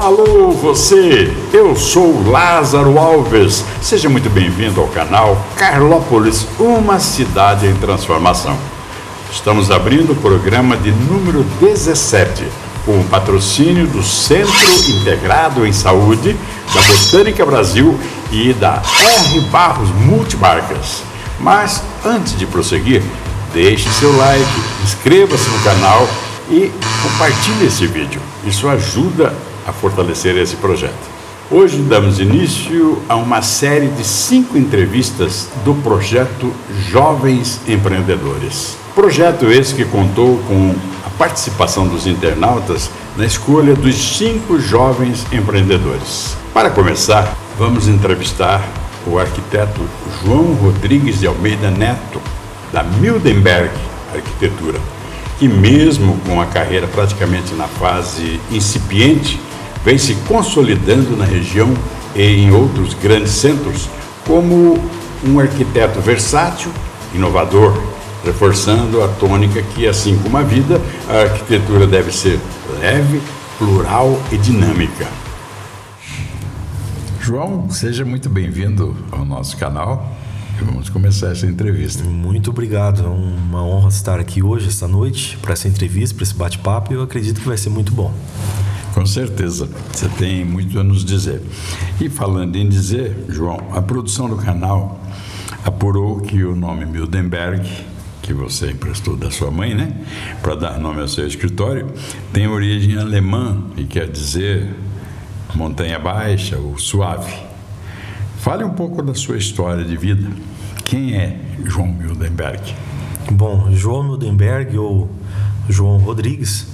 Alô, você! Eu sou Lázaro Alves. Seja muito bem-vindo ao canal Carlópolis, uma cidade em transformação. Estamos abrindo o programa de número 17, com o patrocínio do Centro Integrado em Saúde, da Botânica Brasil e da R. Barros Multimarcas. Mas, antes de prosseguir, deixe seu like, inscreva-se no canal e compartilhe esse vídeo. Isso ajuda a fortalecer esse projeto. Hoje damos início a uma série de 5 entrevistas do projeto Jovens Empreendedores. Projeto esse que contou com a participação dos internautas na escolha dos 5 jovens empreendedores. Para começar, vamos entrevistar o arquiteto João Rodrigues de Almeida Neto, da Mildenberg Arquitetura, que mesmo com a carreira praticamente na fase incipiente, vem se consolidando na região e em outros grandes centros como um arquiteto versátil, inovador, reforçando a tônica que, assim como a vida, a arquitetura deve ser leve, plural e dinâmica. João, seja muito bem-vindo ao nosso canal e vamos começar essa entrevista. Muito obrigado, é uma honra estar aqui hoje, esta noite, para essa entrevista, para esse bate-papo, e eu acredito que vai ser muito bom. Com certeza, você tem muito a nos dizer. E falando em dizer, João, a produção do canal apurou que o nome Mildenberg, que você emprestou da sua mãe, né, para dar nome ao seu escritório, tem origem alemã e quer dizer montanha baixa ou suave. Fale um pouco da sua história de vida. Quem é João Mildenberg? Bom, João Mildenberg, ou João Rodrigues,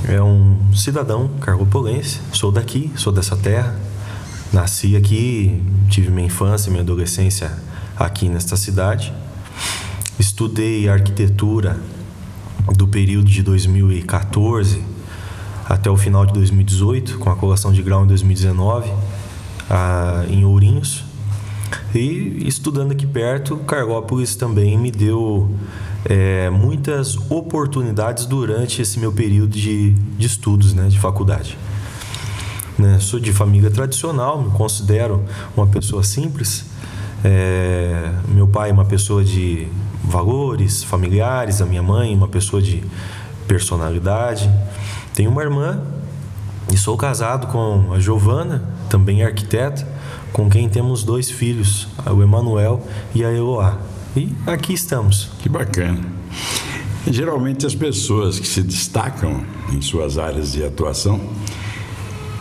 é um cidadão carlopolense. Sou daqui, sou dessa terra. Nasci aqui, tive minha infância e minha adolescência aqui nesta cidade. Estudei arquitetura do período de 2014 até o final de 2018, com a colação de grau em 2019, em Ourinhos. E estudando aqui perto, Carlópolis também me deu muitas oportunidades durante esse meu período de estudos, né, de faculdade. Sou de família tradicional, me considero uma pessoa simples. Meu pai é uma pessoa de valores familiares, a minha mãe uma pessoa de personalidade. Tenho uma irmã e sou casado com a Giovana, também arquiteta, com quem temos 2 filhos, o Emanuel e a Eloá. E aqui estamos. Que bacana. Geralmente as pessoas que se destacam em suas áreas de atuação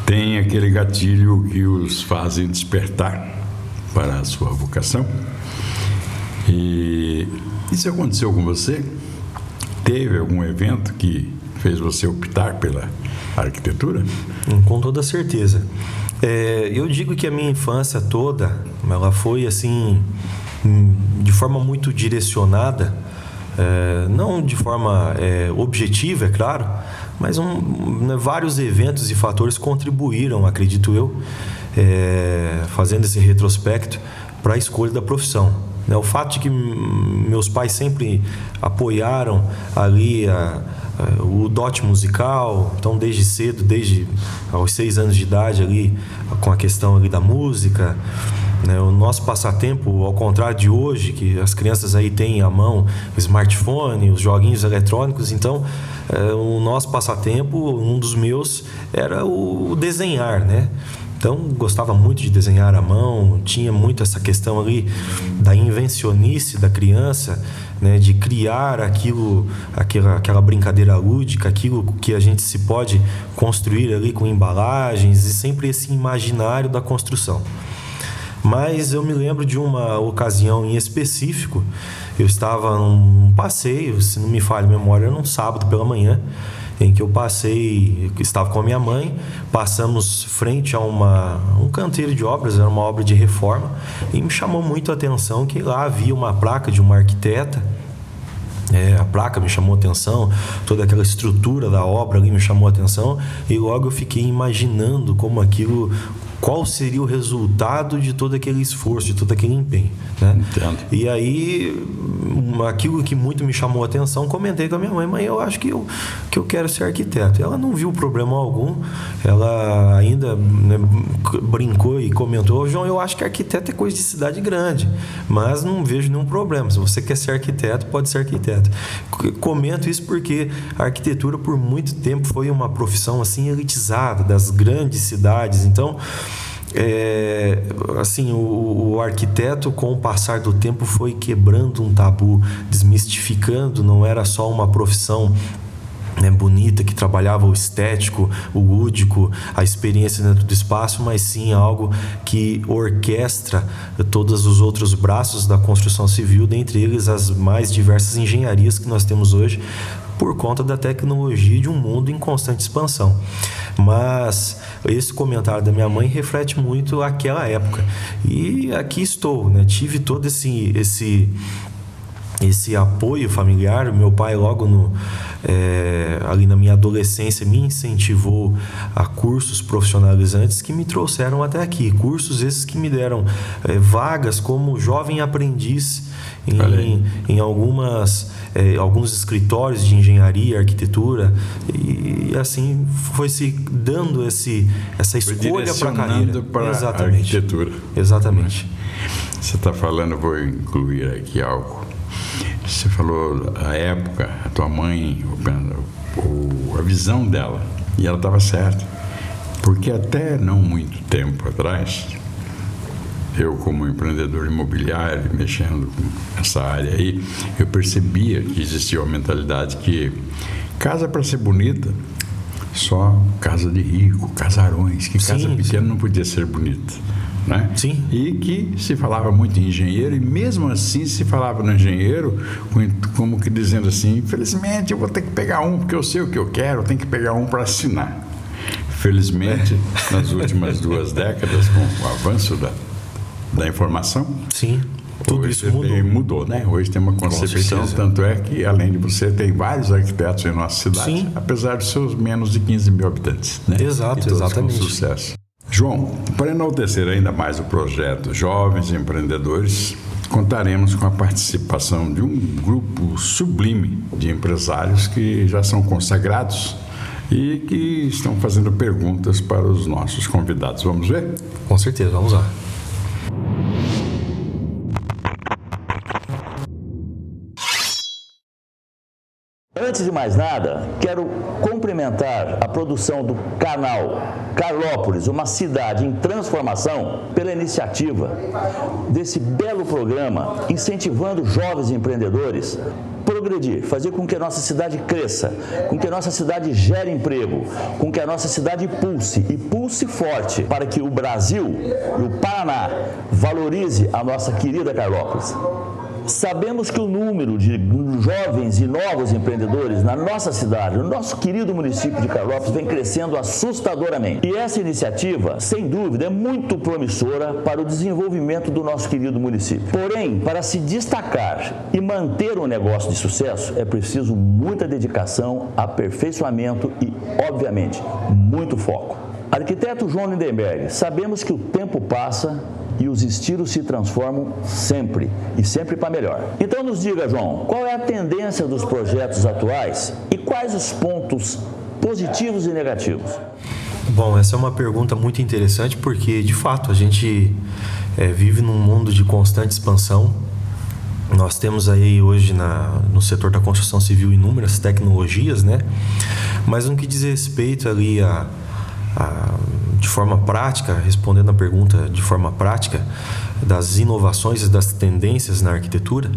têm aquele gatilho que os fazem despertar para a sua vocação. E isso aconteceu com você? Teve algum evento que fez você optar pela arquitetura? Com toda certeza. Eu digo que a minha infância toda, ela foi assim, de forma muito direcionada, não de forma objetiva, é claro, mas vários eventos e fatores contribuíram, acredito eu, fazendo esse retrospecto para a escolha da profissão. O fato de que meus pais sempre apoiaram ali o dote musical, então desde cedo, desde aos 6 anos de idade ali, com a questão ali da música, o nosso passatempo, ao contrário de hoje, que as crianças aí têm à mão o smartphone, os joguinhos eletrônicos, então o nosso passatempo, um dos meus, era o desenhar, né? Então, gostava muito de desenhar à mão, tinha muito essa questão ali da invencionice da criança, né, de criar aquela brincadeira lúdica, aquilo que a gente se pode construir ali com embalagens, e sempre esse imaginário da construção. Mas eu me lembro de uma ocasião em específico. Eu estava num passeio, se não me falha a memória, num sábado pela manhã, em que eu estava com a minha mãe, passamos frente a um canteiro de obras, era uma obra de reforma, e me chamou muito a atenção que lá havia uma placa de uma arquiteta. A placa me chamou a atenção, toda aquela estrutura da obra ali me chamou a atenção, e logo eu fiquei imaginando como aquilo qual seria o resultado de todo aquele esforço, de todo aquele empenho, né? Entendo. E aí, aquilo que muito me chamou a atenção, comentei com a minha mãe: mãe, eu acho que eu quero ser arquiteto. Ela não viu problema algum, ela ainda, né, brincou e comentou: João, eu acho que arquiteto é coisa de cidade grande, mas não vejo nenhum problema. Se você quer ser arquiteto, pode ser arquiteto. Comento isso porque a arquitetura por muito tempo foi uma profissão assim elitizada das grandes cidades. Então, assim, o arquiteto, com o passar do tempo, foi quebrando um tabu, desmistificando. Não era só uma profissão, né, bonita, que trabalhava o estético, o lúdico, a experiência dentro do espaço, mas sim algo que orquestra todos os outros braços da construção civil, dentre eles as mais diversas engenharias que nós temos hoje, por conta da tecnologia de um mundo em constante expansão. Mas esse comentário da minha mãe reflete muito aquela época. E aqui estou, né? Tive todo esse apoio familiar. Meu pai, logo ali na minha adolescência, me incentivou a cursos profissionalizantes que me trouxeram até aqui. Cursos esses que me deram vagas como jovem aprendiz em alguns escritórios de engenharia, arquitetura, e assim foi se dando essa escolha para a carreira. Para exatamente. A arquitetura. Exatamente. Você está falando, vou incluir aqui algo. Você falou a época, a tua mãe, a visão dela, e ela estava certa, porque até não muito tempo atrás, eu, como empreendedor imobiliário, mexendo com essa área aí, eu percebia que existia uma mentalidade que casa para ser bonita, só casa de rico, casarões, que casa pequena não podia ser bonita, né? Sim. E que se falava muito em engenheiro, e mesmo assim se falava no engenheiro como que dizendo assim: infelizmente eu vou ter que pegar um, porque eu sei o que eu quero, eu tenho que pegar um para assinar. Felizmente, nas últimas 2 décadas, com o avanço da informação, sim, tudo isso mudou, né? Hoje tem uma concepção, tanto é que, além de você, tem vários arquitetos em nossa cidade, sim, apesar de seus menos de 15 mil habitantes, né? Exato, exatamente. Com sucesso. João, para enaltecer ainda mais o projeto Jovens Empreendedores, contaremos com a participação de um grupo sublime de empresários que já são consagrados e que estão fazendo perguntas para os nossos convidados. Vamos ver? Com certeza, vamos lá. Antes de mais nada, quero cumprimentar a produção do canal Carlópolis, uma cidade em transformação, pela iniciativa desse belo programa, incentivando jovens empreendedores a progredir, fazer com que a nossa cidade cresça, com que a nossa cidade gere emprego, com que a nossa cidade pulse forte, para que o Brasil e o Paraná valorize a nossa querida Carlópolis. Sabemos que o número de jovens e novos empreendedores na nossa cidade, no nosso querido município de Carlópolis, vem crescendo assustadoramente. E essa iniciativa, sem dúvida, é muito promissora para o desenvolvimento do nosso querido município. Porém, para se destacar e manter um negócio de sucesso, é preciso muita dedicação, aperfeiçoamento e, obviamente, muito foco. Arquiteto João Lindenberg, sabemos que o tempo passa e os estilos se transformam sempre, e sempre para melhor. Então nos diga, João, qual é a tendência dos projetos atuais e quais os pontos positivos e negativos? Bom, essa é uma pergunta muito interessante porque, de fato, a gente vive num mundo de constante expansão. Nós temos aí hoje no setor da construção civil inúmeras tecnologias, né? Mas no que diz respeito ali de forma prática, respondendo a pergunta de forma prática, das inovações e das tendências na arquitetura,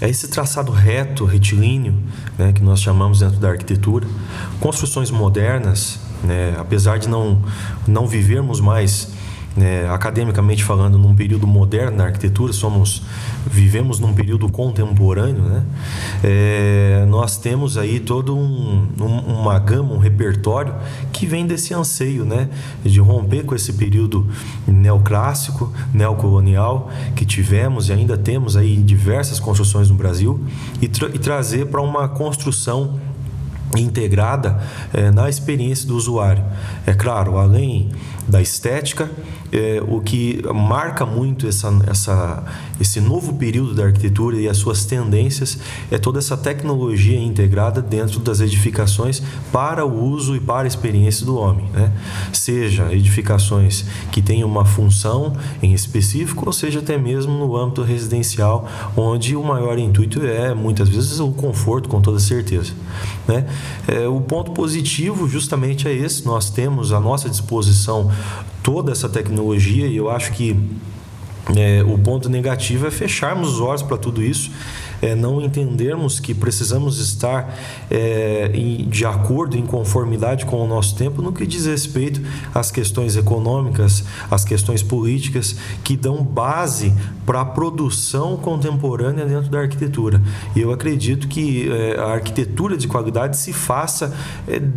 é esse traçado reto, retilíneo, né, que nós chamamos dentro da arquitetura. Construções modernas, né, apesar de não vivermos mais, né, academicamente falando, num período moderno na arquitetura, vivemos num período contemporâneo, né? Nós temos aí todo uma gama, um repertório que vem desse anseio, né, de romper com esse período neoclássico, neocolonial que tivemos e ainda temos aí em diversas construções no Brasil e trazer para uma construção integrada na experiência do usuário. É claro, além da estética. O que marca muito esse novo período da arquitetura e as suas tendências é toda essa tecnologia integrada dentro das edificações para o uso e para a experiência do homem, né? Seja edificações que tenham uma função em específico, ou seja até mesmo no âmbito residencial, onde o maior intuito é muitas vezes o conforto, com toda certeza, né? O ponto positivo justamente é esse: nós temos à nossa disposição toda essa tecnologia, e eu acho que o ponto negativo é fecharmos os olhos para tudo isso, não entendermos que precisamos estar de acordo, em conformidade com o nosso tempo no que diz respeito às questões econômicas, às questões políticas que dão base para a produção contemporânea dentro da arquitetura. E eu acredito que a arquitetura de qualidade se faça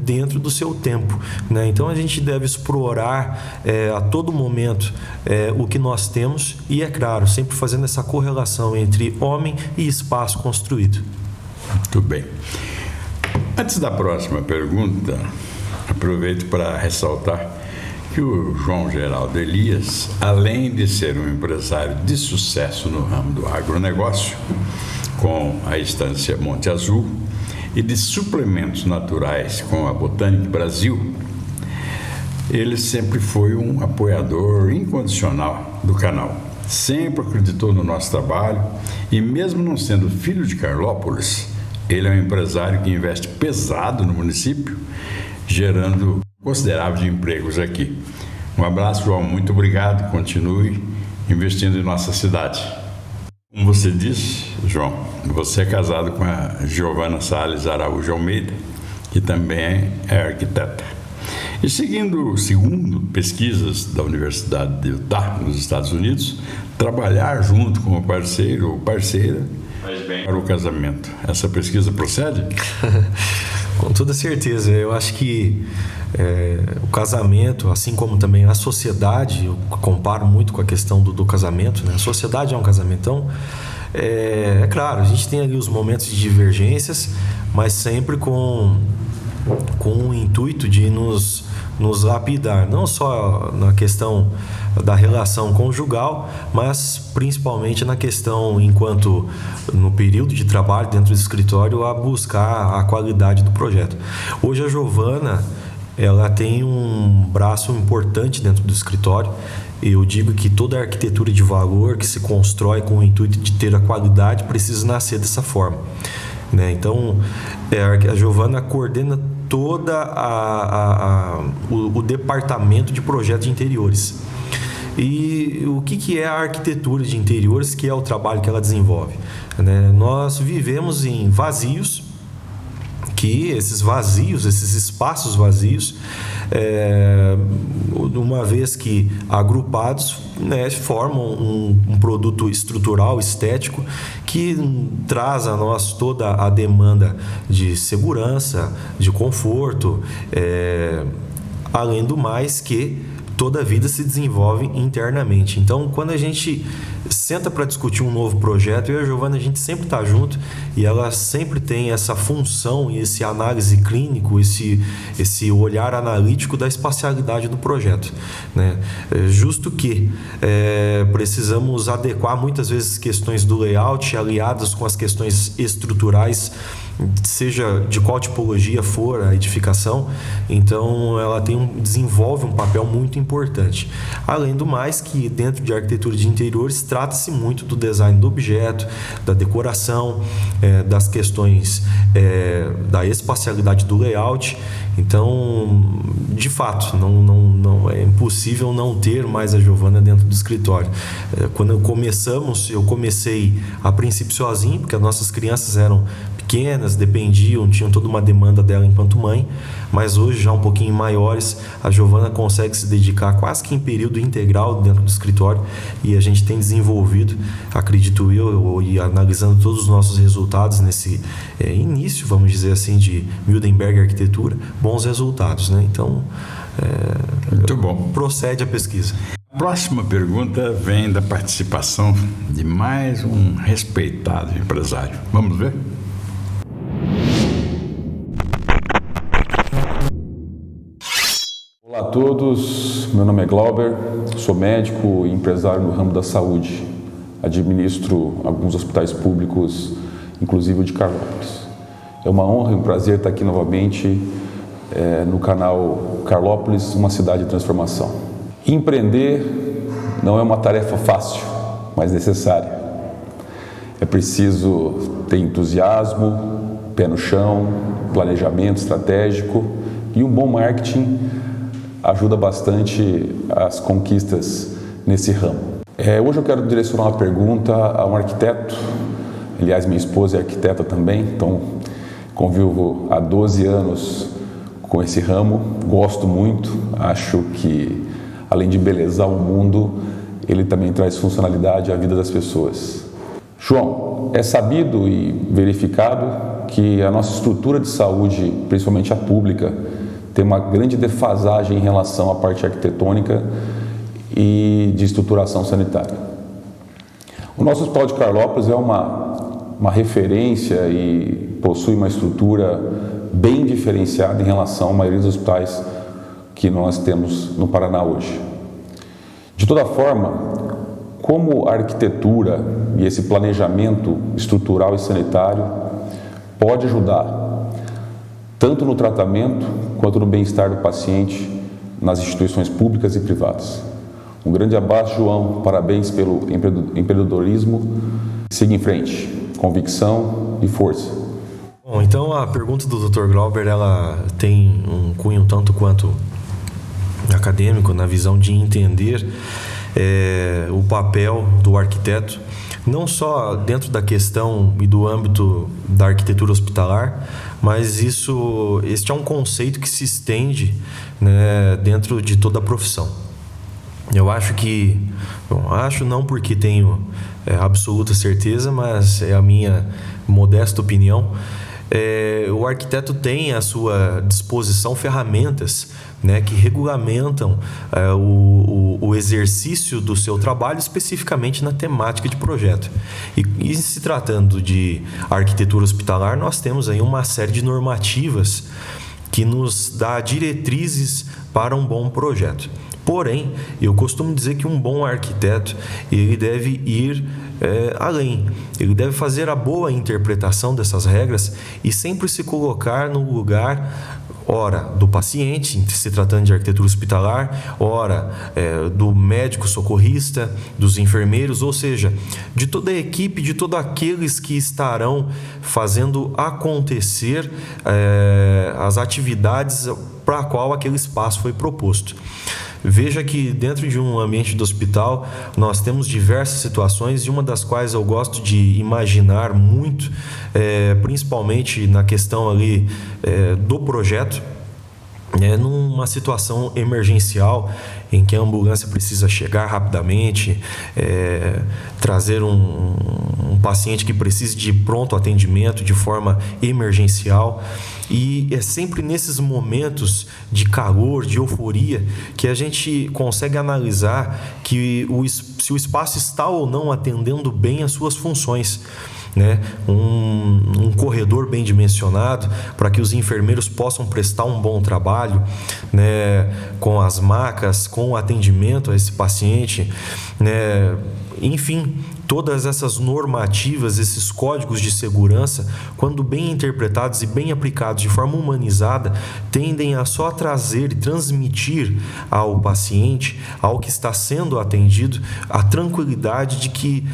dentro do seu tempo, né? Então a gente deve explorar a todo momento o que nós temos e, é claro, sempre fazendo essa correlação entre homem e espaço construído. Muito bem. Antes da próxima pergunta, aproveito para ressaltar que o João Geraldo Elias, além de ser um empresário de sucesso no ramo do agronegócio, com a Estância Monte Azul, e de suplementos naturais com a Botânica Brasil, ele sempre foi um apoiador incondicional do canal. Sempre acreditou no nosso trabalho e, mesmo não sendo filho de Carlópolis, ele é um empresário que investe pesado no município, gerando consideráveis empregos aqui. Um abraço, João. Muito obrigado. Continue investindo em nossa cidade. Como você disse, João, você é casado com a Giovana Salles Araújo Almeida, que também é arquiteta. E segundo pesquisas da Universidade de Utah, nos Estados Unidos, trabalhar junto com o parceiro ou parceira faz bem para o casamento. Essa pesquisa procede? Com toda certeza. Eu acho que o casamento, assim como também a sociedade, eu comparo muito com a questão do casamento, né? A sociedade é um casamento. Então, é claro, a gente tem ali os momentos de divergências, mas sempre com o intuito de nos lapidar, não só na questão da relação conjugal, mas principalmente na questão, enquanto no período de trabalho dentro do escritório, a buscar a qualidade do projeto. Hoje a Giovana, ela tem um braço importante dentro do escritório. Eu digo que toda arquitetura de valor que se constrói com o intuito de ter a qualidade precisa nascer dessa forma, né? Então, a Giovana coordena toda o departamento de projetos de interiores. E o que é a arquitetura de interiores, que é o trabalho que ela desenvolve, né? Nós vivemos em vazios, que esses espaços vazios, uma vez que agrupados, né, formam um produto estrutural, estético, que traz a nós toda a demanda de segurança, de conforto, além do mais que toda a vida se desenvolve internamente. Então, quando a gente senta para discutir um novo projeto, eu e a Giovana, a gente sempre está junto, e ela sempre tem essa função e esse análise clínico, esse olhar analítico da espacialidade do projeto, né? Justo que precisamos adequar muitas vezes questões do layout aliadas com as questões estruturais, seja de qual tipologia for a edificação. Então ela desenvolve um papel muito importante. Além do mais que dentro de arquitetura de interiores trata-se muito do design do objeto, da decoração, das questões da espacialidade do layout. Então, de fato, não é impossível não ter mais a Giovana dentro do escritório. Quando eu comecei a princípio sozinho, porque as nossas crianças eram pequenas, tinham toda uma demanda dela enquanto mãe, mas hoje, já um pouquinho maiores, a Giovana consegue se dedicar quase que em período integral dentro do escritório, e a gente tem desenvolvido, acredito eu, e analisando todos os nossos resultados nesse início, vamos dizer assim, de Mildenberg Arquitetura, bons resultados, né? Então, muito bom. Procede a pesquisa. A próxima pergunta vem da participação de mais um respeitado empresário. Vamos ver? Olá a todos, meu nome é Glauber, sou médico e empresário no ramo da saúde. Administro alguns hospitais públicos, inclusive o de Carlópolis. É uma honra e um prazer estar aqui novamente no canal Carlópolis, uma cidade de transformação. Empreender não é uma tarefa fácil, mas necessária. É preciso ter entusiasmo, pé no chão, planejamento estratégico e um bom marketing ajuda bastante as conquistas nesse ramo. Hoje eu quero direcionar uma pergunta a um arquiteto. Aliás, minha esposa é arquiteta também, então convivo há 12 anos com esse ramo, gosto muito, acho que além de embelezar o mundo, ele também traz funcionalidade à vida das pessoas. João, é sabido e verificado que a nossa estrutura de saúde, principalmente a pública, tem uma grande defasagem em relação à parte arquitetônica e de estruturação sanitária. O nosso Hospital de Carlópolis é uma referência e possui uma estrutura bem diferenciada em relação à maioria dos hospitais que nós temos no Paraná hoje. De toda forma, como a arquitetura e esse planejamento estrutural e sanitário pode ajudar tanto no tratamento quanto no bem-estar do paciente nas instituições públicas e privadas. Um grande abraço, João. Parabéns pelo empreendedorismo. Siga em frente. Convicção e força. Bom, então a pergunta do Dr. Glauber, ela tem um cunho tanto quanto acadêmico, na visão de entender o papel do arquiteto, não só dentro da questão e do âmbito da arquitetura hospitalar, mas este é um conceito que se estende, né, dentro de toda a profissão. Eu acho que, acho não porque tenho absoluta certeza, mas é a minha modesta opinião, o arquiteto tem à sua disposição ferramentas, né, que regulamentam o exercício do seu trabalho especificamente na temática de projeto. E se tratando de arquitetura hospitalar, nós temos aí uma série de normativas que nos dá diretrizes para um bom projeto. Porém, eu costumo dizer que um bom arquiteto ele deve ir além. Ele deve fazer a boa interpretação dessas regras e sempre se colocar no lugar, ora do paciente, se tratando de arquitetura hospitalar, ora do médico socorrista, dos enfermeiros, ou seja, de toda a equipe, de todos aqueles que estarão fazendo acontecer as atividades para a qual aquele espaço foi proposto. Veja que dentro de um ambiente do hospital nós temos diversas situações e uma das quais eu gosto de imaginar muito, principalmente na questão ali do projeto, numa situação emergencial em que a ambulância precisa chegar rapidamente, trazer um paciente que precise de pronto atendimento de forma emergencial. E é sempre nesses momentos de calor, de euforia, que a gente consegue analisar se o espaço está ou não atendendo bem às suas funções. Né? Um corredor bem dimensionado para que os enfermeiros possam prestar um bom trabalho, né? Com as macas, com o atendimento a esse paciente, né? Enfim, todas essas normativas, esses códigos de segurança, quando bem interpretados e bem aplicados de forma humanizada, tendem a só trazer e transmitir ao paciente, ao que está sendo atendido, a tranquilidade de que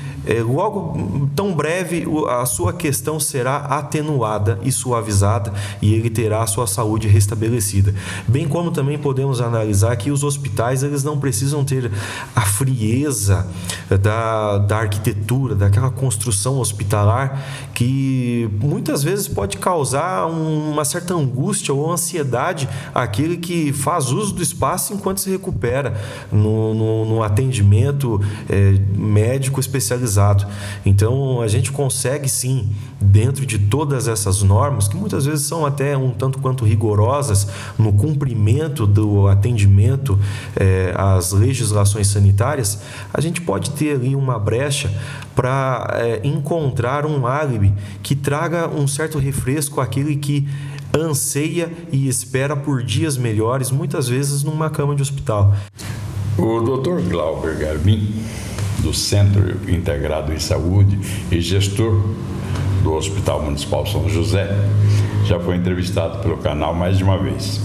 logo, tão breve, a sua questão será atenuada e suavizada e ele terá a sua saúde restabelecida. Bem como também podemos analisar que os hospitais eles não precisam ter a frieza da arquitetura, daquela construção hospitalar que muitas vezes pode causar uma certa angústia ou ansiedade àquele que faz uso do espaço enquanto se recupera no atendimento médico especializado. Então a gente consegue sim, dentro de todas essas normas, que muitas vezes são até um tanto quanto rigorosas no cumprimento do atendimento às legislações sanitárias, a gente pode ter ali uma brecha para encontrar um álibi que traga um certo refresco àquele que anseia e espera por dias melhores, muitas vezes numa cama de hospital. O Dr. Glauber Garbim, do Centro Integrado em Saúde e gestor do Hospital Municipal São José, já foi entrevistado pelo canal mais de uma vez.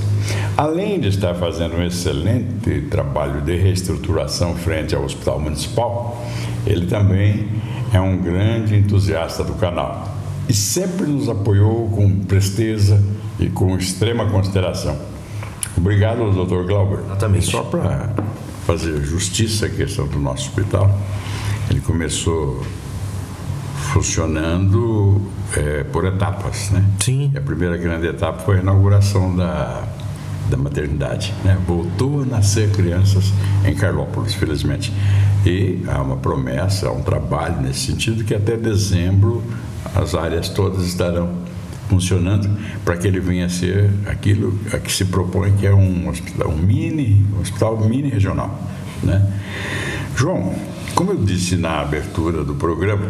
Além de estar fazendo um excelente trabalho de reestruturação frente ao Hospital Municipal, ele também é um grande entusiasta do canal e sempre nos apoiou com presteza e com extrema consideração. Obrigado, Dr. Glauber. Exatamente. E só para fazer justiça à questão do nosso hospital, ele começou funcionando por etapas, né? Sim. E a primeira grande etapa foi a inauguração da maternidade, né? Voltou a nascer crianças em Carlópolis, felizmente. E há uma promessa, há um trabalho nesse sentido que até dezembro as áreas todas estarão funcionando para que ele venha a ser aquilo a que se propõe, que é um hospital mini regional, né? João, como eu disse na abertura do programa,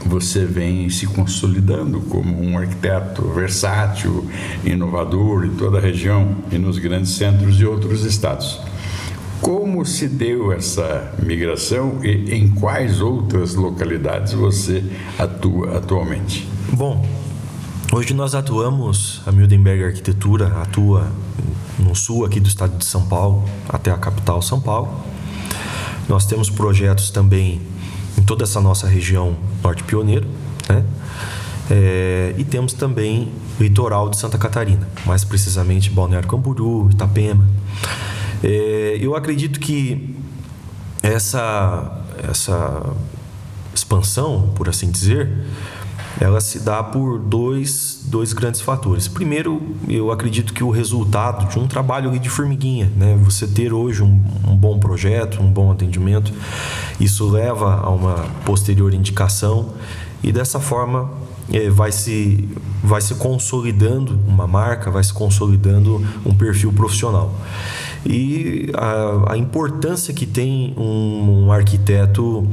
você vem se consolidando como um arquiteto versátil, inovador em toda a região e nos grandes centros de outros estados. Como se deu essa migração e em quais outras localidades você atua atualmente? Bom, hoje nós atuamos, a Mildenberg Arquitetura atua no sul aqui do estado de São Paulo, até a capital São Paulo. Nós temos projetos também em toda essa nossa região norte pioneiro, né? E temos também o litoral de Santa Catarina, mais precisamente Balneário Camboriú, Itapema. Eu acredito que essa expansão, por assim dizer, ela se dá por dois grandes fatores. Primeiro, eu acredito que o resultado de um trabalho de formiguinha, né? Você ter hoje um bom projeto, um bom atendimento, isso leva a uma posterior indicação e dessa forma vai se consolidando uma marca, vai se consolidando um perfil profissional. E a importância que tem um arquiteto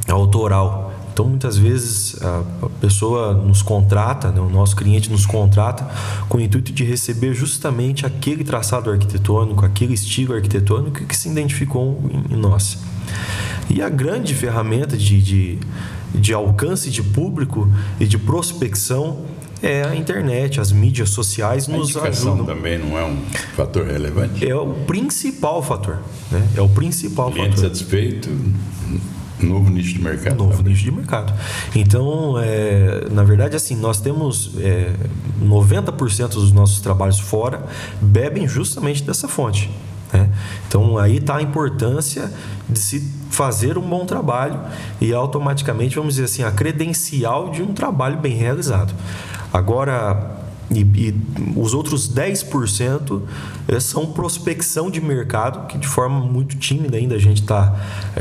autoral. Então, muitas vezes, a pessoa nos contrata, né, o nosso cliente nos contrata com o intuito de receber justamente aquele traçado arquitetônico, aquele estilo arquitetônico que se identificou em nós. E a grande ferramenta de alcance de público e de prospecção é a internet, as mídias sociais nos ajudam. A indicação também não é um fator relevante? É o principal fator, né? É o principal cliente fator. Satisfeito, novo nicho de mercado. Novo nicho de mercado. Então, na verdade, assim, nós temos 90% dos nossos trabalhos fora bebem justamente dessa fonte, né? Então, aí está a importância de se fazer um bom trabalho e automaticamente, vamos dizer assim, a credencial de um trabalho bem realizado. Agora, e os outros 10% são prospecção de mercado, que de forma muito tímida ainda a gente está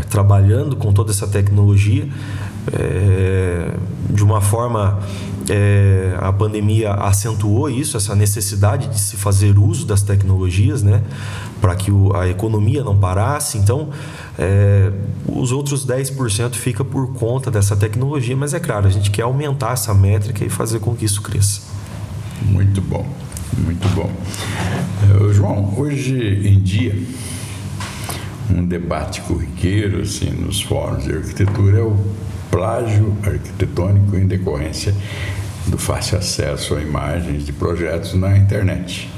trabalhando com toda essa tecnologia. De uma forma, a pandemia acentuou isso, essa necessidade de se fazer uso das tecnologias, né, para que a economia não parasse. Então, os outros 10% fica por conta dessa tecnologia, mas é claro, a gente quer aumentar essa métrica e fazer com que isso cresça. Muito bom, muito bom. João, hoje em dia, um debate corriqueiro assim, nos fóruns de arquitetura é o plágio arquitetônico em decorrência do fácil acesso a imagens de projetos na internet.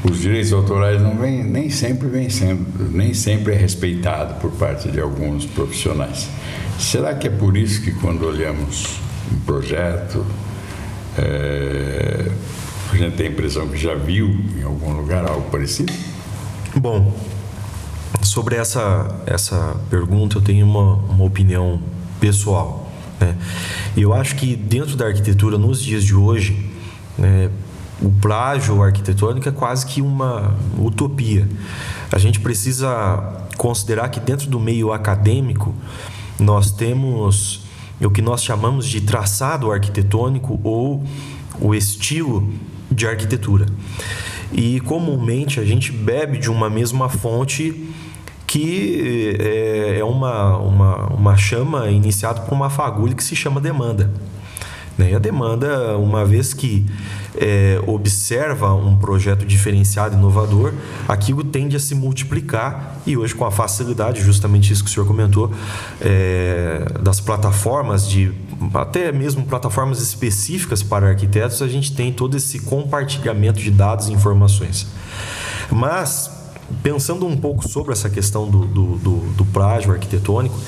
Os direitos autorais nem sempre é respeitado por parte de alguns profissionais. Será que é por isso que quando olhamos um projeto, a gente tem a impressão que já viu em algum lugar algo parecido? Bom, sobre essa pergunta eu tenho uma opinião pessoal, né? Eu acho que dentro da arquitetura, nos dias de hoje, né, o plágio arquitetônico é quase que uma utopia. A gente precisa considerar que dentro do meio acadêmico nós temos o que nós chamamos de traçado arquitetônico ou o estilo de arquitetura. E comumente a gente bebe de uma mesma fonte que é uma chama iniciada por uma fagulha que se chama demanda. né? E a demanda, uma vez que observa um projeto diferenciado, inovador, aquilo tende a se multiplicar, e hoje com a facilidade, justamente isso que o senhor comentou, das plataformas, até mesmo plataformas específicas para arquitetos, a gente tem todo esse compartilhamento de dados e informações. Mas, pensando um pouco sobre essa questão do plágio arquitetônico,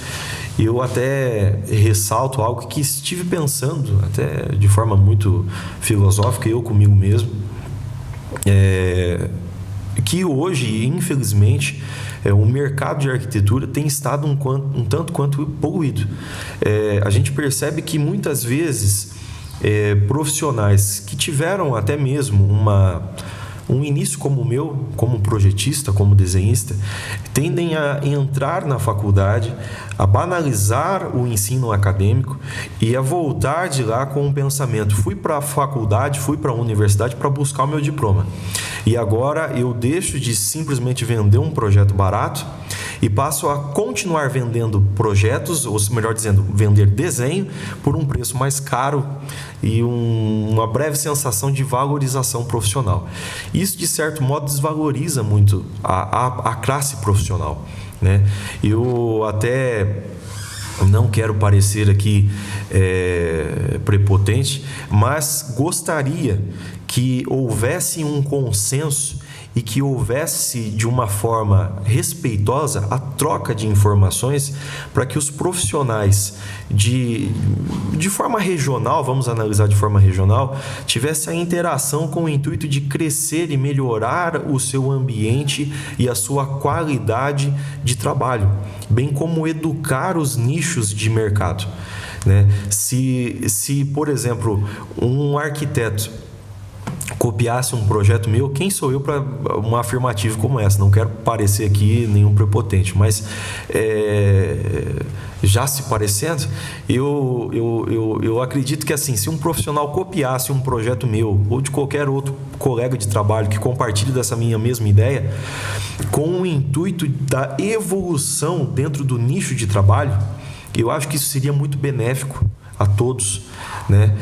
eu até ressalto algo que estive pensando, até de forma muito filosófica, eu comigo mesmo, que hoje, infelizmente, o mercado de arquitetura tem estado um tanto quanto poluído. A gente percebe que muitas vezes profissionais que tiveram até mesmo um início como o meu, como projetista, como desenhista, tendem a entrar na faculdade, a banalizar o ensino acadêmico e a voltar de lá com um pensamento: fui para a faculdade, fui para a universidade para buscar o meu diploma. E agora eu deixo de simplesmente vender um projeto barato e passo a continuar vendendo projetos, ou melhor dizendo, vender desenho por um preço mais caro e uma breve sensação de valorização profissional. Isso, de certo modo, desvaloriza muito a classe profissional, né? Eu até não quero parecer aqui prepotente, mas gostaria que houvesse um consenso e que houvesse, de uma forma respeitosa, a troca de informações para que os profissionais de forma regional, vamos analisar de forma regional, tivessem a interação com o intuito de crescer e melhorar o seu ambiente e a sua qualidade de trabalho, bem como educar os nichos de mercado, né? Se, por exemplo, um arquiteto copiasse um projeto meu, quem sou eu para uma afirmativa como essa? Não quero parecer aqui nenhum prepotente, mas já se parecendo, eu acredito que, assim, se um profissional copiasse um projeto meu ou de qualquer outro colega de trabalho que compartilhe dessa minha mesma ideia, com o intuito da evolução dentro do nicho de trabalho, eu acho que isso seria muito benéfico a todos, né?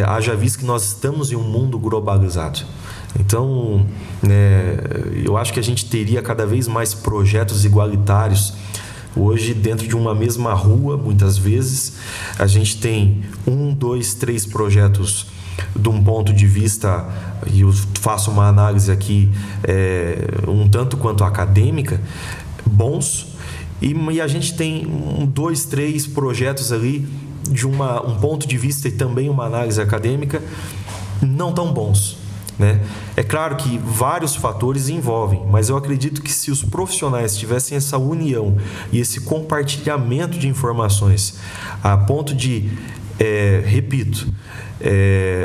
Haja visto que nós estamos em um mundo globalizado. Então, eu acho que a gente teria cada vez mais projetos igualitários. Hoje, dentro de uma mesma rua, muitas vezes, a gente tem 1, 2, 3 projetos de um ponto de vista, e eu faço uma análise aqui um tanto quanto acadêmica, bons, e a gente tem 2, 3 projetos ali de um ponto de vista e também uma análise acadêmica não tão bons, né? É claro que vários fatores envolvem, mas eu acredito que se os profissionais tivessem essa união e esse compartilhamento de informações a ponto de,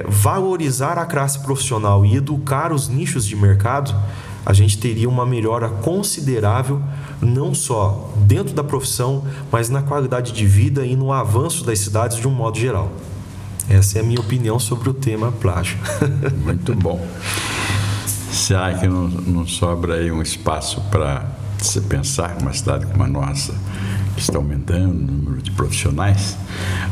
valorizar a classe profissional e educar os nichos de mercado, a gente teria uma melhora considerável, não só dentro da profissão, mas na qualidade de vida e no avanço das cidades de um modo geral. Essa é a minha opinião sobre o tema plágio. Muito bom. Será que não sobra aí um espaço para se pensar uma cidade como a nossa, que está aumentando o número de profissionais,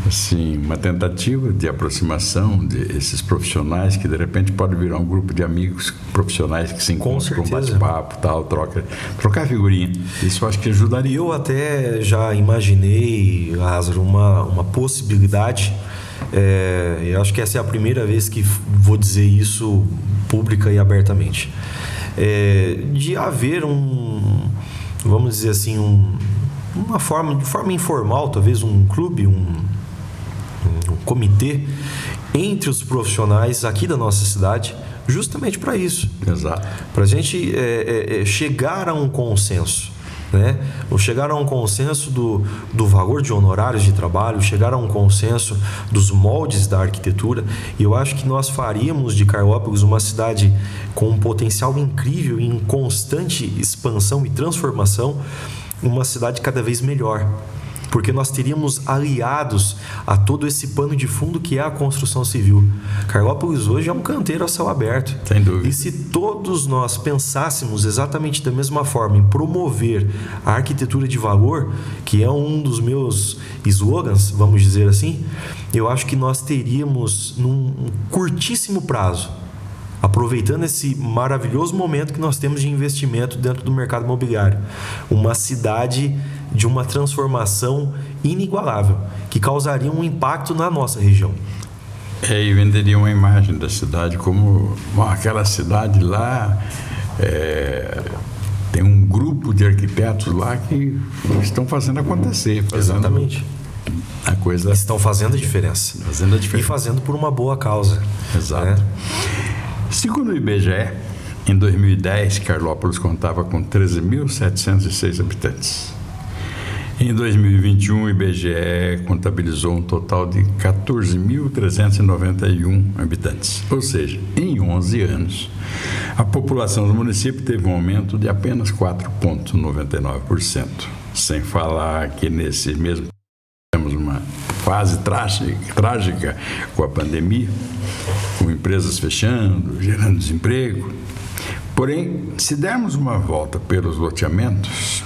assim, uma tentativa de aproximação desses profissionais que de repente pode virar um grupo de amigos profissionais que se encontram para um bate-papo, tal, trocar figurinha. Isso eu acho que ajudaria. Eu até já imaginei, Lázaro, uma possibilidade. Eu acho que essa é a primeira vez que vou dizer isso pública e abertamente, de haver vamos dizer assim, de forma informal, talvez um clube, um comitê entre os profissionais aqui da nossa cidade, justamente para isso. Exato. Para a gente chegar a um consenso, né? Ou chegar a um consenso do valor de honorários de trabalho, chegar a um consenso dos moldes da arquitetura. E eu acho que nós faríamos de Carlópolis uma cidade com um potencial incrível, em constante expansão e transformação, uma cidade cada vez melhor. porque nós teríamos aliados a todo esse pano de fundo que é a construção civil. Carlópolis hoje é um canteiro a céu aberto. Sem dúvida. E se todos nós pensássemos exatamente da mesma forma em promover a arquitetura de valor, que é um dos meus slogans, vamos dizer assim, eu acho que nós teríamos, num curtíssimo prazo, aproveitando esse maravilhoso momento que nós temos de investimento dentro do mercado imobiliário, uma cidade de uma transformação inigualável, que causaria um impacto na nossa região. E venderia uma imagem da cidade como aquela cidade lá, tem um grupo de arquitetos lá que estão fazendo acontecer. Exatamente. A coisa... Estão fazendo a diferença. Fazendo a diferença. E fazendo por uma boa causa. Exato. Segundo o IBGE, em 2010, Carlópolis contava com 13.706 habitantes. Em 2021, o IBGE contabilizou um total de 14.391 habitantes. Ou seja, em 11 anos, a população do município teve um aumento de apenas 4,99%. Sem falar que nesse mesmo temos uma fase trágica com a pandemia, com empresas fechando, gerando desemprego. Porém, se dermos uma volta pelos loteamentos,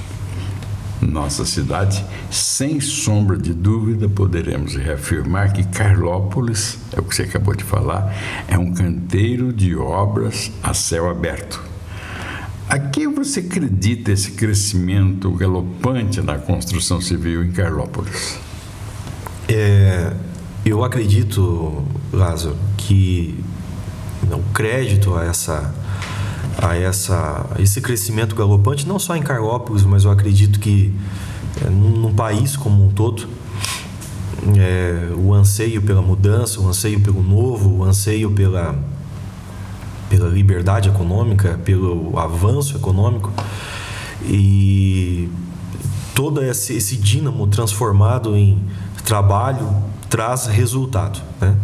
nossa cidade, sem sombra de dúvida, poderemos reafirmar que Carlópolis, é o que você acabou de falar, é um canteiro de obras a céu aberto. A que você acredita esse crescimento galopante na construção civil em Carlópolis? Eu acredito, Lázaro, que o crédito a esse crescimento galopante, não só em Carlópolis, mas eu acredito que no país como um todo, o anseio pela mudança, o anseio pelo novo, o anseio pela liberdade econômica, pelo avanço econômico, e todo esse dínamo transformado em trabalho traz resultado, né?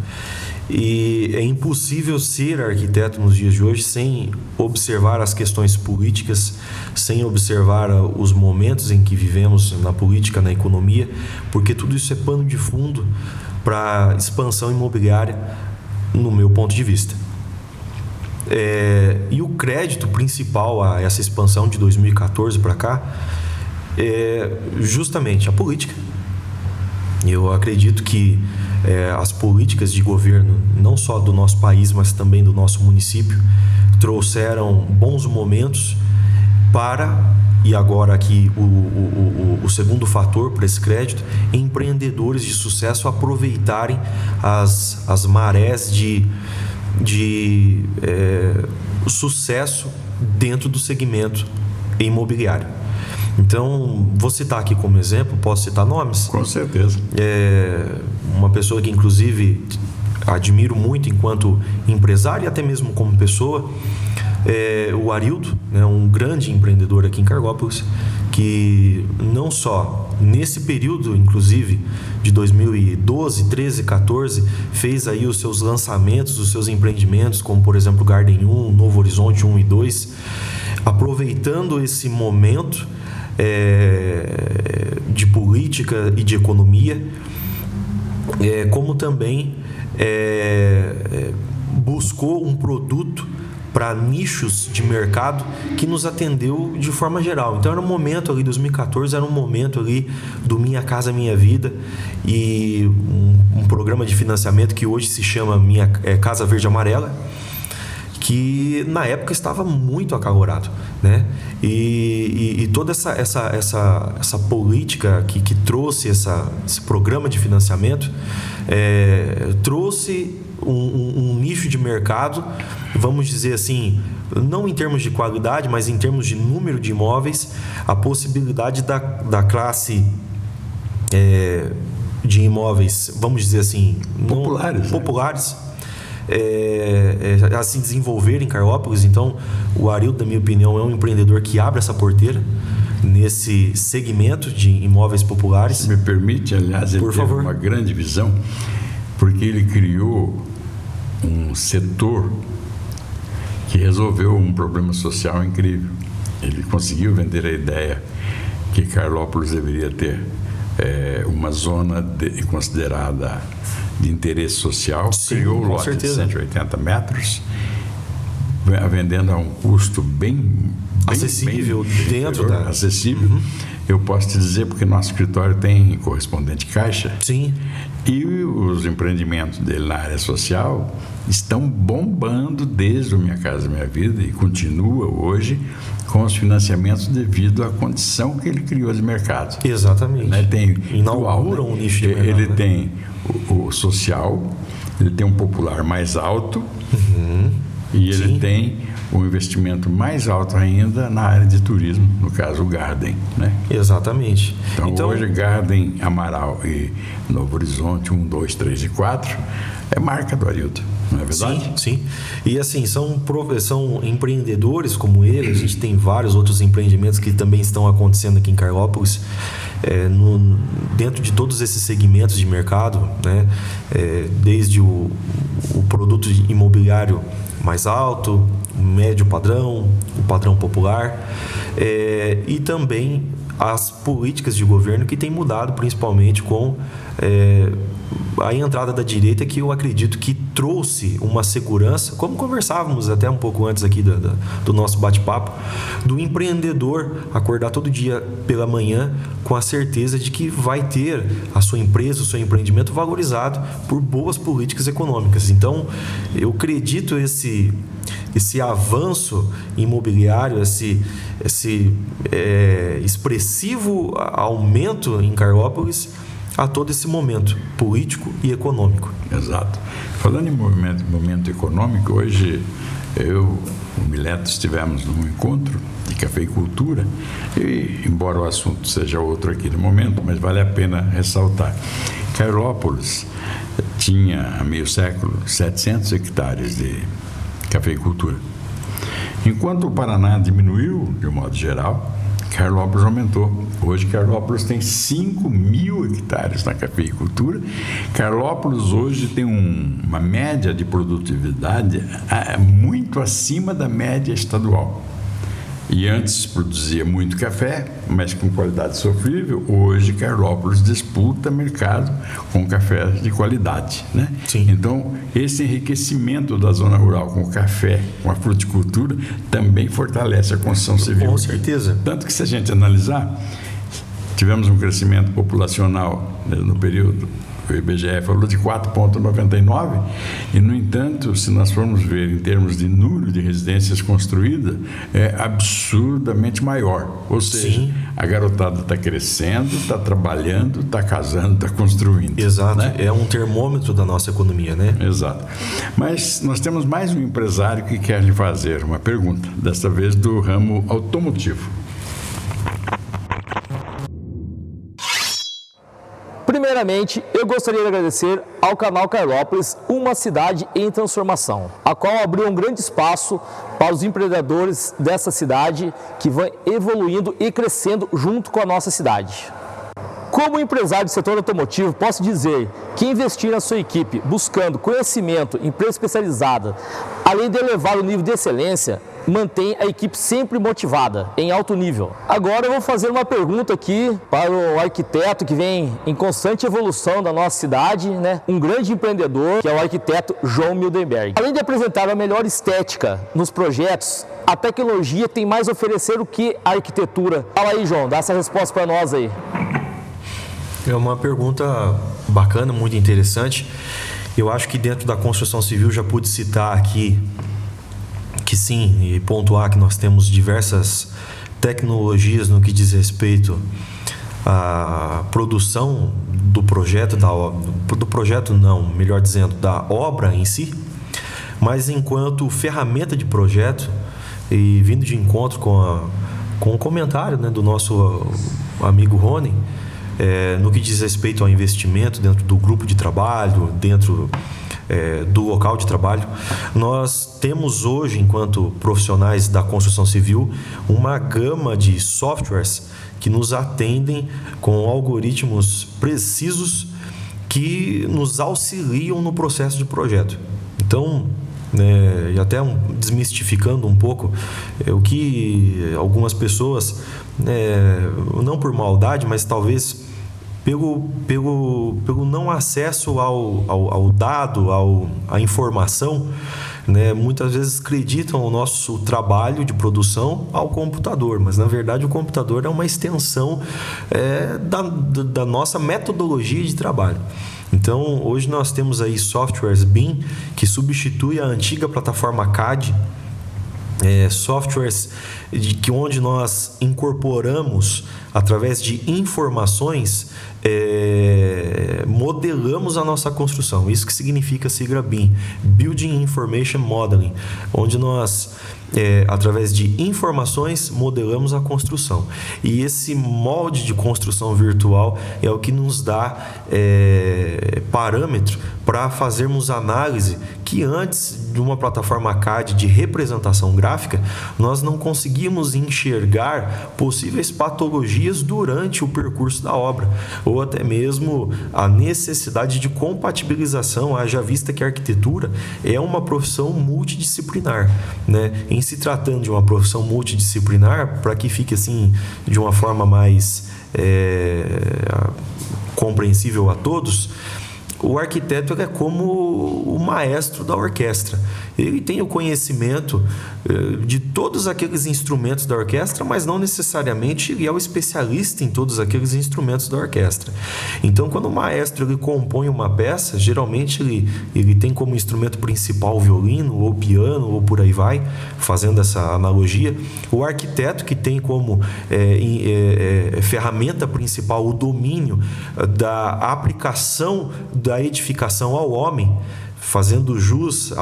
E é impossível ser arquiteto nos dias de hoje sem observar as questões políticas, sem observar os momentos em que vivemos na política, na economia, porque tudo isso é pano de fundo para a expansão imobiliária, no meu ponto de vista. E o crédito principal a essa expansão de 2014 para cá é justamente a política. Eu acredito que as políticas de governo, não só do nosso país, mas também do nosso município, trouxeram bons momentos para, e agora aqui o segundo fator para esse crédito, empreendedores de sucesso aproveitarem as marés de sucesso dentro do segmento imobiliário. Então, vou citar aqui como exemplo, posso citar nomes? Com certeza. Uma pessoa que, inclusive, admiro muito enquanto empresário e até mesmo como pessoa, o Arildo, né, um grande empreendedor aqui em Carlópolis, que não só nesse período, inclusive, de 2012, 13, 14, fez aí os seus lançamentos, os seus empreendimentos, como, por exemplo, Garden 1, Novo Horizonte 1 e 2, aproveitando esse momento de política e de economia, como também buscou um produto para nichos de mercado que nos atendeu de forma geral. Então era um momento ali, 2014 era um momento ali do Minha Casa Minha Vida, e um programa de financiamento que hoje se chama Casa Verde Amarela, que na época estava muito acalorado, né? E toda essa política que trouxe esse programa de financiamento trouxe um nicho de mercado, vamos dizer assim, não em termos de qualidade, mas em termos de número de imóveis, a possibilidade da classe de imóveis, vamos dizer assim, populares, a se desenvolver em Carlópolis. Então, o Arildo, na minha opinião, é um empreendedor que abre essa porteira nesse segmento de imóveis populares. Se me permite, aliás, ele teve uma grande visão, porque ele criou um setor que resolveu um problema social incrível. Ele conseguiu vender a ideia que Carlópolis deveria ter uma zona considerada de interesse social. Sim, criou o com lote certeza. de 180 metros, vendendo a um custo bem Acessível, dentro da... acessível. Eu posso te dizer, porque nosso escritório tem correspondente caixa. Sim. E os empreendimentos dele na área social estão bombando desde o Minha Casa Minha Vida e continua hoje com os financiamentos devido à condição que ele criou de mercado. Exatamente. Né? Tem Inauguram um nicho de mercado. Ele né? tem o social, ele tem um popular mais alto e ele Sim. tem um investimento mais alto ainda na área de turismo, no caso o Garden, né? Exatamente. Então hoje Garden, Amaral e Novo Horizonte 1, 2, 3 e 4 é marca do Arilton, não é verdade? Sim. E assim, são empreendedores como ele, a gente tem vários outros empreendimentos que também estão acontecendo aqui em Carlópolis, dentro de todos esses segmentos de mercado, né? Desde o produto imobiliário mais alto, o médio padrão, o padrão popular, e também as políticas de governo que têm mudado, principalmente com a entrada da direita, que eu acredito que trouxe uma segurança, como conversávamos até um pouco antes aqui do nosso bate-papo, do empreendedor acordar todo dia pela manhã com a certeza de que vai ter a sua empresa, o seu empreendimento valorizado por boas políticas econômicas. Então, eu acredito esse avanço imobiliário, esse expressivo aumento em Carlópolis a todo esse momento político e econômico. Exato. Falando em momento econômico, hoje eu, o Mileto, estivemos num encontro de cafeicultura e, embora o assunto seja outro aqui no momento, mas vale a pena ressaltar. Carlópolis tinha, há meio século, 700 hectares de cafeicultura. Enquanto o Paraná diminuiu, de um modo geral, Carlópolis aumentou. Hoje, Carlópolis tem 5.000 hectares na cafeicultura. Carlópolis hoje tem uma média de produtividade muito acima da média estadual. E antes produzia muito café, mas com qualidade sofrível. Hoje, Carlópolis disputa mercado com café de qualidade, né? Sim. Então, esse enriquecimento da zona rural com o café, com a fruticultura, também fortalece a construção civil. Com certeza. Tanto que, se a gente analisar, tivemos um crescimento populacional, né, no período, o IBGE falou de 4,99, e, no entanto, se nós formos ver em termos de número de residências construídas, é absurdamente maior. Ou seja, Sim. a garotada está crescendo, está trabalhando, está casando, está construindo. Exato. Né? É um termômetro da nossa economia, né? Exato. Mas nós temos mais um empresário que quer lhe fazer uma pergunta, desta vez do ramo automotivo. Primeiramente, eu gostaria de agradecer ao canal Carlópolis, uma cidade em transformação, a qual abriu um grande espaço para os empreendedores dessa cidade que vão evoluindo e crescendo junto com a nossa cidade. Como empresário do setor automotivo, posso dizer que investir na sua equipe buscando conhecimento, empresa especializada, além de elevar o nível de excelência, mantém a equipe sempre motivada, em alto nível. Agora eu vou fazer uma pergunta aqui para o arquiteto que vem em constante evolução da nossa cidade, né? Um grande empreendedor, que é o arquiteto João Mildenberg. Além de apresentar a melhor estética nos projetos, a tecnologia tem mais a oferecer o que a arquitetura. Fala aí, João, dá essa resposta para nós aí. É uma pergunta bacana, muito interessante. Eu acho que dentro da construção civil já pude citar aqui que sim, e pontuar que nós temos diversas tecnologias no que diz respeito à produção do projeto, melhor dizendo, da obra em si, mas enquanto ferramenta de projeto, e vindo de encontro com o comentário, né, do nosso amigo Rony, no que diz respeito ao investimento dentro do grupo de trabalho, dentro do local de trabalho, nós temos hoje, enquanto profissionais da construção civil, uma gama de softwares que nos atendem com algoritmos precisos que nos auxiliam no processo de projeto. Então, e até desmistificando um pouco o que algumas pessoas, não por maldade, mas talvez pelo não acesso ao dado, à informação, né, muitas vezes acreditam o nosso trabalho de produção ao computador, mas na verdade o computador é uma extensão da nossa metodologia de trabalho. Então, hoje nós temos aí softwares BIM que substitui a antiga plataforma CAD, softwares onde nós incorporamos, através de informações, modelamos a nossa construção. Isso que significa a sigla BIM, Building Information Modeling, onde nós, através de informações, modelamos a construção. E esse molde de construção virtual é o que nos dá parâmetro para fazermos análise que antes de uma plataforma CAD de representação gráfica, nós não conseguíamos enxergar possíveis patologias durante o percurso da obra, ou até mesmo a necessidade de compatibilização, haja vista que a arquitetura é uma profissão multidisciplinar, né? Em se tratando de uma profissão multidisciplinar, para que fique assim de uma forma mais compreensível a todos, o arquiteto é como o maestro da orquestra. Ele tem o conhecimento de todos aqueles instrumentos da orquestra, mas não necessariamente ele é o especialista em todos aqueles instrumentos da orquestra. Então, quando o maestro ele compõe uma peça, geralmente ele tem como instrumento principal o violino, ou piano, ou por aí vai, fazendo essa analogia. O arquiteto, que tem como ferramenta principal o domínio da aplicação da edificação ao homem, fazendo jus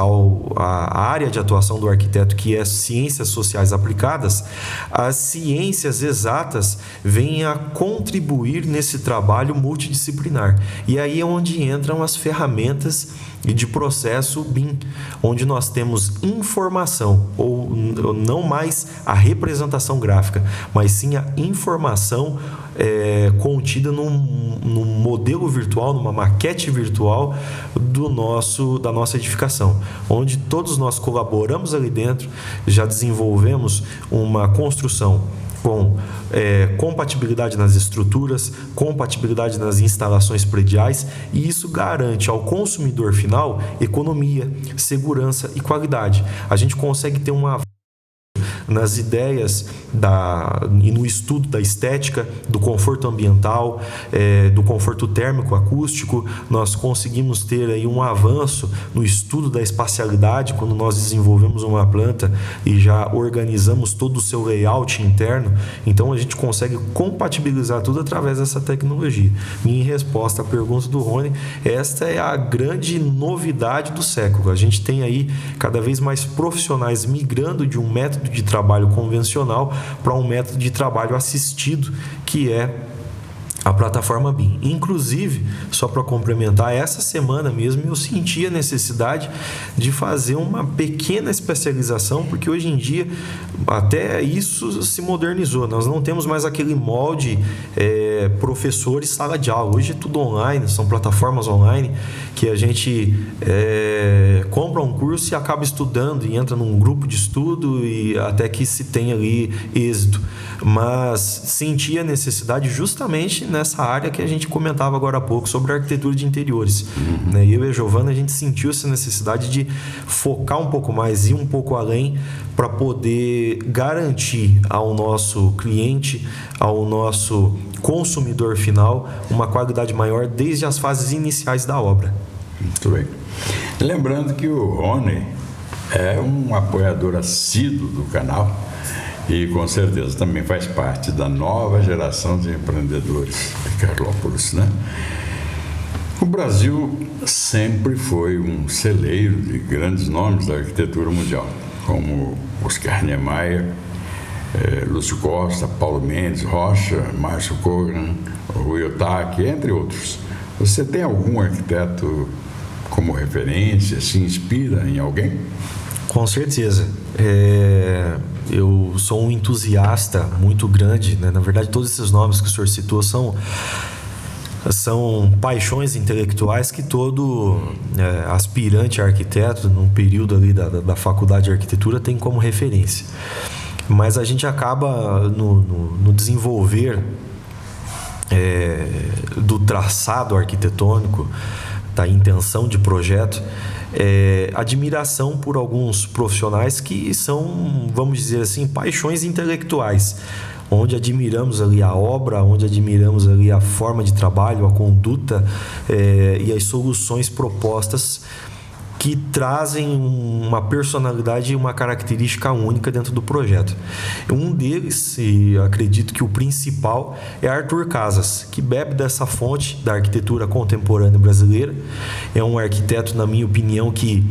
à área de atuação do arquiteto, que é ciências sociais aplicadas, as ciências exatas vêm a contribuir nesse trabalho multidisciplinar. E aí é onde entram as ferramentas de processo BIM, onde nós temos informação, ou não mais a representação gráfica, mas sim a informação contida num modelo virtual, numa maquete virtual da nossa edificação, onde todos nós colaboramos ali dentro, já desenvolvemos uma construção com compatibilidade nas estruturas, compatibilidade nas instalações prediais, e isso garante ao consumidor final economia, segurança e qualidade. A gente consegue ter uma nas ideias e no estudo da estética, do conforto ambiental, do conforto térmico acústico. Nós conseguimos ter aí um avanço no estudo da espacialidade, quando nós desenvolvemos uma planta e já organizamos todo o seu layout interno. Então a gente consegue compatibilizar tudo através dessa tecnologia. E em resposta à pergunta do Rony, esta é a grande novidade do século. A gente tem aí cada vez mais profissionais migrando de um método de trabalho convencional para um método de trabalho assistido, que é a plataforma BIM. Inclusive, só para complementar, essa semana mesmo eu senti a necessidade de fazer uma pequena especialização, porque hoje em dia até isso se modernizou. Nós não temos mais aquele molde professor e sala de aula. Hoje é tudo online, são plataformas online que a gente compra um curso e acaba estudando e entra num grupo de estudo e até que se tem ali êxito. Mas senti a necessidade justamente nessa área que a gente comentava agora há pouco sobre a arquitetura de interiores. Eu e a Giovana, a gente sentiu essa necessidade de focar um pouco mais, ir um pouco além, para poder garantir ao nosso cliente, ao nosso consumidor final, uma qualidade maior desde as fases iniciais da obra. Muito bem. Lembrando que o Rony é um apoiador assíduo do canal e com certeza também faz parte da nova geração de empreendedores de Carlópolis, né? O Brasil sempre foi um celeiro de grandes nomes da arquitetura mundial, como Oscar Niemeyer, Lúcio Costa, Paulo Mendes, Rocha, Márcio Kogan, Rui Otaki, entre outros. Você tem algum arquiteto como referência, se inspira em alguém? Com certeza. Eu sou um entusiasta muito grande, né? Na verdade, todos esses nomes que o senhor citou são paixões intelectuais que todo aspirante a arquiteto, num período ali da faculdade de arquitetura, tem como referência. Mas a gente acaba no desenvolver do traçado arquitetônico, da intenção de projeto, admiração por alguns profissionais que são, vamos dizer assim, paixões intelectuais, onde admiramos ali a obra, onde admiramos ali a forma de trabalho, a conduta e as soluções propostas que trazem uma personalidade e uma característica única dentro do projeto. Um deles, e acredito que o principal, é Arthur Casas, que bebe dessa fonte da arquitetura contemporânea brasileira. É um arquiteto, na minha opinião, que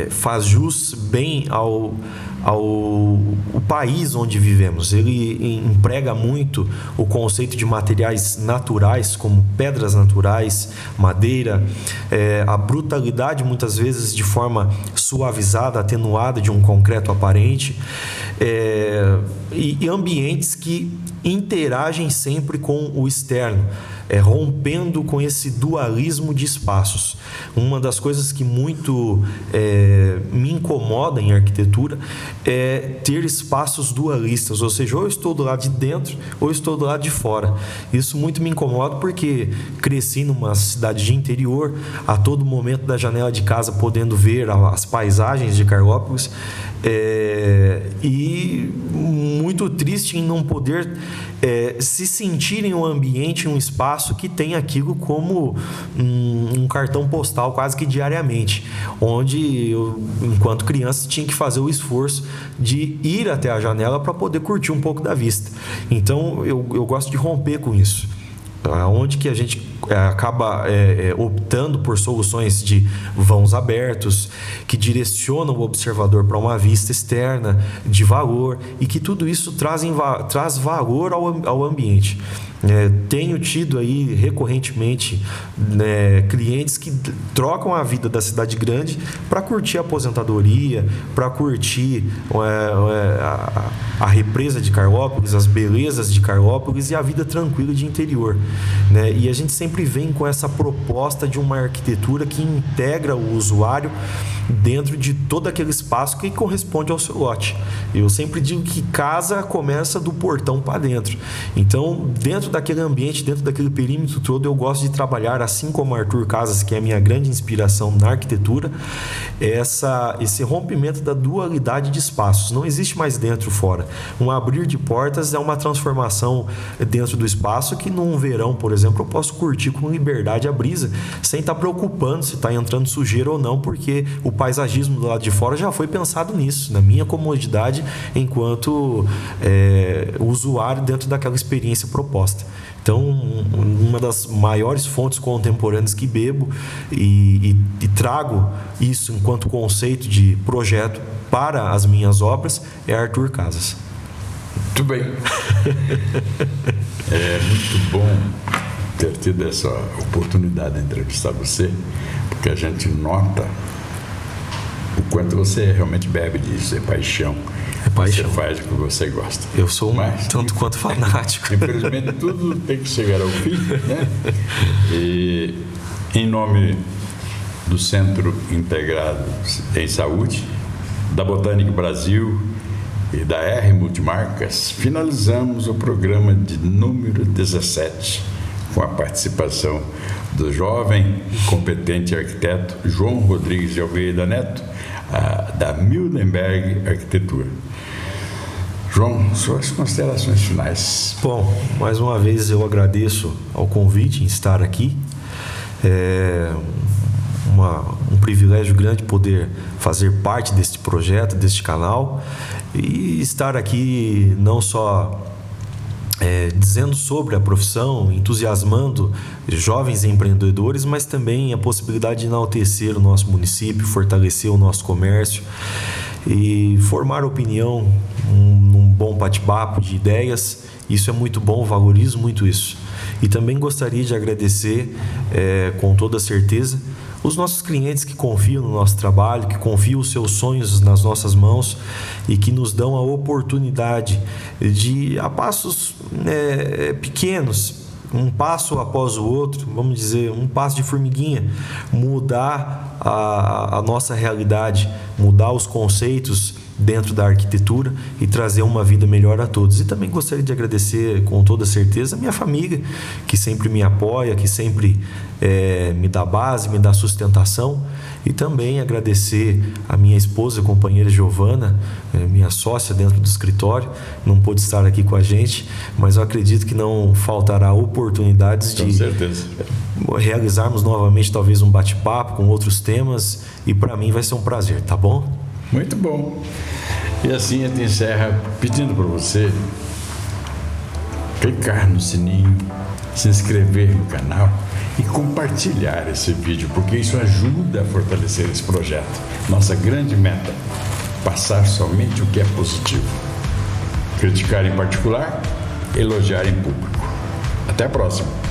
faz jus bem ao país onde vivemos. Ele emprega muito o conceito de materiais naturais, como pedras naturais, madeira, a brutalidade, muitas vezes de forma suavizada, atenuada de um concreto aparente, e ambientes que interagem sempre com o externo, rompendo com esse dualismo de espaços. Uma das coisas que muito me incomoda em arquitetura é ter espaços dualistas, ou seja, ou eu estou do lado de dentro ou eu estou do lado de fora. Isso muito me incomoda porque cresci numa cidade de interior, a todo momento da janela de casa podendo ver as paisagens de Carlópolis, e muito triste em não poder se sentir em um ambiente, em um espaço que tem aquilo como um cartão postal quase que diariamente, onde eu, enquanto criança, tinha que fazer o esforço de ir até a janela para poder curtir um pouco da vista. Então eu gosto de romper com isso, onde que a gente acaba optando por soluções de vãos abertos, que direcionam o observador para uma vista externa de valor, e que tudo isso traz valor ao ambiente. Tenho tido aí recorrentemente clientes que trocam a vida da cidade grande para curtir a aposentadoria, para curtir a represa de Carlópolis, as belezas de Carlópolis e a vida tranquila de interior, né? E a gente sempre vem com essa proposta de uma arquitetura que integra o usuário dentro de todo aquele espaço que corresponde ao seu lote. Eu sempre digo que casa começa do portão para dentro. Então, dentro daquele ambiente, dentro daquele perímetro todo, eu gosto de trabalhar, assim como Arthur Casas, que é a minha grande inspiração na arquitetura, esse rompimento da dualidade de espaços. Não existe mais dentro e fora. Um abrir de portas é uma transformação dentro do espaço que, num verão, por exemplo, eu posso curtir com liberdade a brisa, sem estar preocupando se está entrando sujeira ou não, porque o paisagismo do lado de fora já foi pensado nisso, na minha comodidade enquanto usuário dentro daquela experiência proposta. Então, uma das maiores fontes contemporâneas que bebo e trago isso enquanto conceito de projeto para as minhas obras é Arthur Casas. Muito bem. É muito bom ter tido essa oportunidade de entrevistar você, porque a gente nota o quanto você realmente bebe disso, é paixão. É paixão. Você faz o que você gosta. Eu sou tanto quanto fanático. Infelizmente, tudo tem que chegar ao fim, né? E em nome do Centro Integrado em Saúde, da Botânica Brasil e da R Multimarcas, finalizamos o programa de número 17, com a participação do jovem e competente arquiteto João Rodrigues de Almeida Neto, da Mildenberg Arquitetura. João, suas considerações finais. Bom, mais uma vez eu agradeço ao convite em estar aqui. É um privilégio grande poder fazer parte deste projeto, deste canal, e estar aqui não só dizendo sobre a profissão, entusiasmando jovens empreendedores, mas também a possibilidade de enaltecer o nosso município, fortalecer o nosso comércio e formar opinião num bom bate-papo de ideias. Isso é muito bom, valorizo muito isso. E também gostaria de agradecer, com toda certeza, os nossos clientes que confiam no nosso trabalho, que confiam os seus sonhos nas nossas mãos e que nos dão a oportunidade de, a passos pequenos, um passo após o outro, vamos dizer, um passo de formiguinha, mudar a nossa realidade, mudar os conceitos dentro da arquitetura e trazer uma vida melhor a todos. E também gostaria de agradecer com toda certeza a minha família, que sempre me apoia, que sempre me dá base, me dá sustentação, e também agradecer a minha esposa, a companheira Giovana, minha sócia dentro do escritório, não pôde estar aqui com a gente, mas eu acredito que não faltará oportunidades de realizarmos novamente talvez um bate-papo com outros temas, e para mim vai ser um prazer, tá bom? Muito bom. E assim a gente encerra pedindo para você clicar no sininho, se inscrever no canal e compartilhar esse vídeo, porque isso ajuda a fortalecer esse projeto. Nossa grande meta, passar somente o que é positivo. Criticar em particular, elogiar em público. Até a próxima.